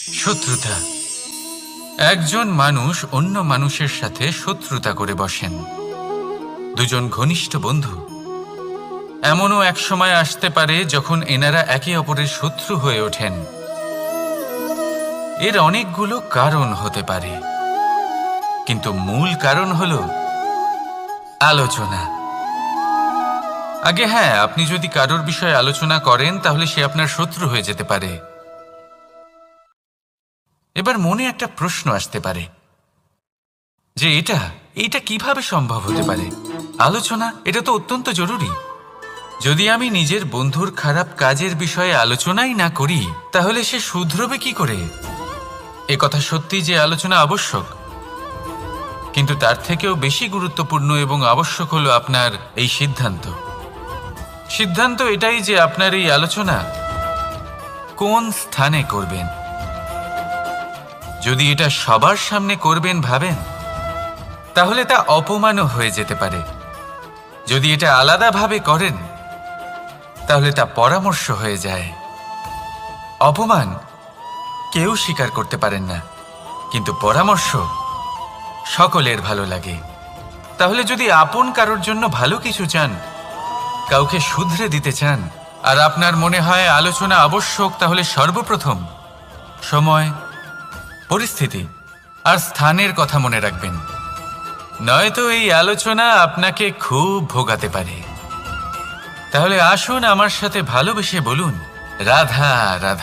শত্রুতা। একজন মানুষ অন্য মানুষের সাথে শত্রুতা করে বসেন। দুজন ঘনিষ্ঠ বন্ধু, এমনও এক সময় আসতে পারে যখন এনারা একে অপরের শত্রু হয়ে ওঠেন। এর অনেকগুলো কারণ হতে পারে, কিন্তু মূল কারণ হলো আলোচনা। আগে হ্যাঁ, আপনি যদি কারোর বিষয়ে আলোচনা করেন তাহলে সে আপনার শত্রু হয়ে যেতে পারে। এবার মনে একটা প্রশ্ন আসতে পারে যে এটা কিভাবে সম্ভব হতে পারে? আলোচনা এটা তো অত্যন্ত জরুরি। যদি আমি নিজের বন্ধুর খারাপ কাজের বিষয়ে আলোচনাই না করি তাহলে সে শুধরবে কি করে? এ কথা সত্যি যে আলোচনা আবশ্যক, কিন্তু তার থেকেও বেশি গুরুত্বপূর্ণ এবং আবশ্যক হলো আপনার এই সিদ্ধান্ত এটাই যে আপনার এই আলোচনা কোন স্থানে করবেন। যদি এটা সবার সামনে করবেন ভাবেন, তাহলে তা অপমানও হয়ে যেতে পারে। যদি এটা আলাদাভাবে করেন তাহলে তা পরামর্শ হয়ে যায়। অপমান কেউ স্বীকার করতে পারেন না, কিন্তু পরামর্শ সকলের ভালো লাগে। তাহলে যদি আপন কারোর জন্য ভালো কিছু চান, কাউকে শুধরে দিতে চান, আর আপনার মনে হয় আলোচনা আবশ্যক, তাহলে সর্বপ্রথম সময়, পরিস্থিতি আর স্থানের কথা মনে রাখবেন। নয়তো এই আলোচনা আপনাকে খুব ভোগাতে পারে। তাহলে আসুন আমার সাথে ভালোবেসে বলুন, রাধা রাধা।